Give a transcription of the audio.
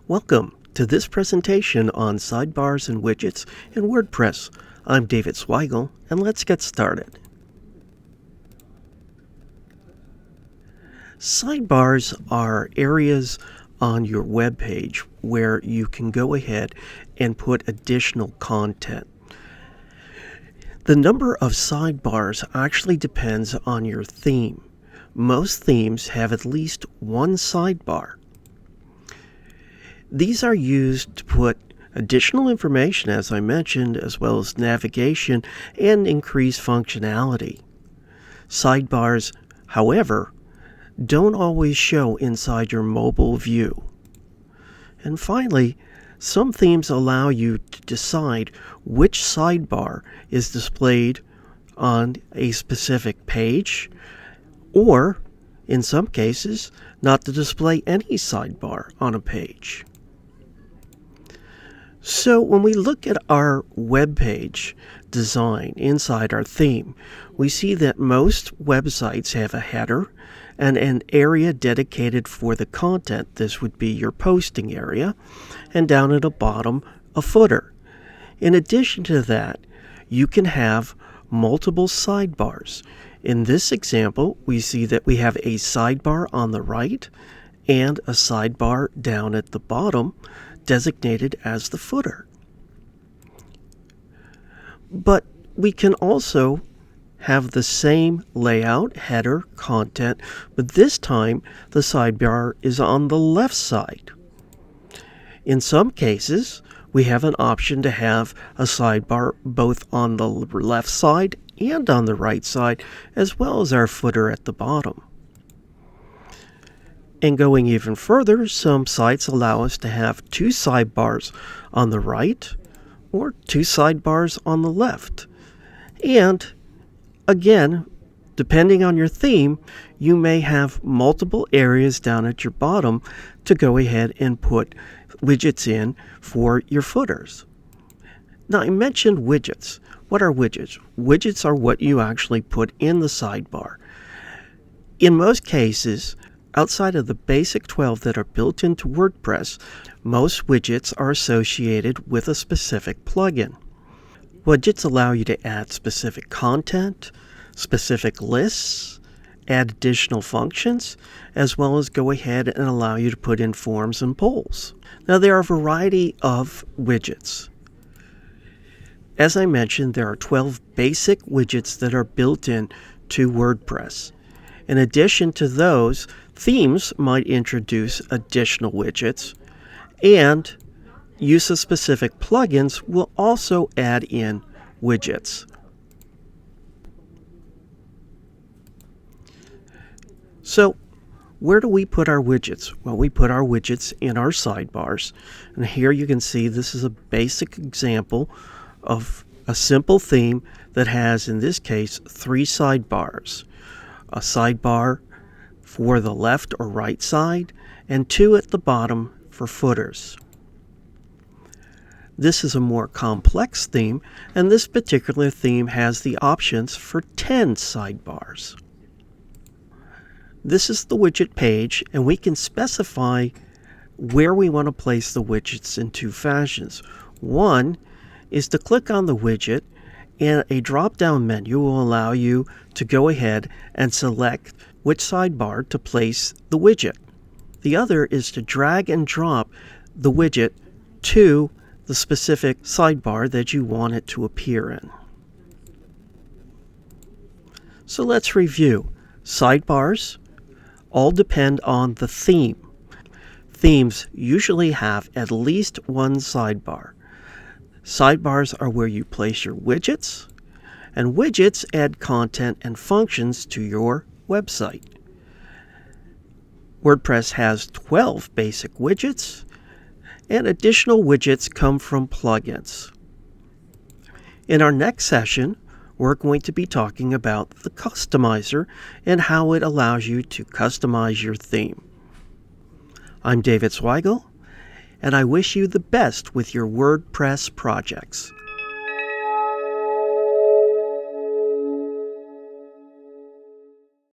Welcome to this presentation on sidebars and widgets in WordPress. I'm David Zweigel, and let's get started. Sidebars are areas on your web page where you can go ahead and put additional content. The number of sidebars actually depends on your theme. Most themes have at least one sidebar. These are used to put additional information, as I mentioned, as well as navigation and increase functionality. Sidebars, however, don't always show inside your mobile view. And finally, some themes allow you to decide which sidebar is displayed on a specific page, or, in some cases, not to display any sidebar on a page. So when we look at our web page design inside our theme, we see that most websites have a header and an area dedicated for the content. This would be your posting area, and down at the bottom, a footer. In addition to that, you can have multiple sidebars. In this example, we see that we have a sidebar on the right and a sidebar down at the bottom, designated as the footer. But we can also have the same layout, header, content, but this time the sidebar is on the left side. In some cases, we have an option to have a sidebar both on the left side and on the right side, as well as our footer at the bottom. And going even further, some sites allow us to have two sidebars on the right or two sidebars on the left. And again, depending on your theme, you may have multiple areas down at your bottom to go ahead and put widgets in for your footers. Now, I mentioned widgets. What are widgets? Widgets are what you actually put in the sidebar. In most cases, outside of the basic 12 that are built into WordPress, most widgets are associated with a specific plugin. Widgets allow you to add specific content, specific lists, add additional functions, as well as go ahead and allow you to put in forms and polls. Now, there are a variety of widgets. As I mentioned, there are 12 basic widgets that are built in to WordPress. In addition to those, themes might introduce additional widgets, and use of specific plugins will also add in widgets. So, where do we put our widgets? Well, we put our widgets in our sidebars. And here you can see this is a basic example of a simple theme that has, in this case, 3 sidebars. A sidebar for the left or right side, and 2 at the bottom for footers. This is a more complex theme, and this particular theme has the options for 10 sidebars. This is the widget page, and we can specify where we want to place the widgets in 2 fashions. One is to click on the widget, and a drop-down menu will allow you to go ahead and select which sidebar to place the widget. The other is to drag and drop the widget to the specific sidebar that you want it to appear in. So let's review. Sidebars all depend on the theme. Themes usually have at least one sidebar. Sidebars are where you place your widgets, and widgets add content and functions to your website. WordPress has 12 basic widgets, and additional widgets come from plugins. In our next session, we're going to be talking about the customizer and how it allows you to customize your theme. I'm David Zweigel, and I wish you the best with your WordPress projects.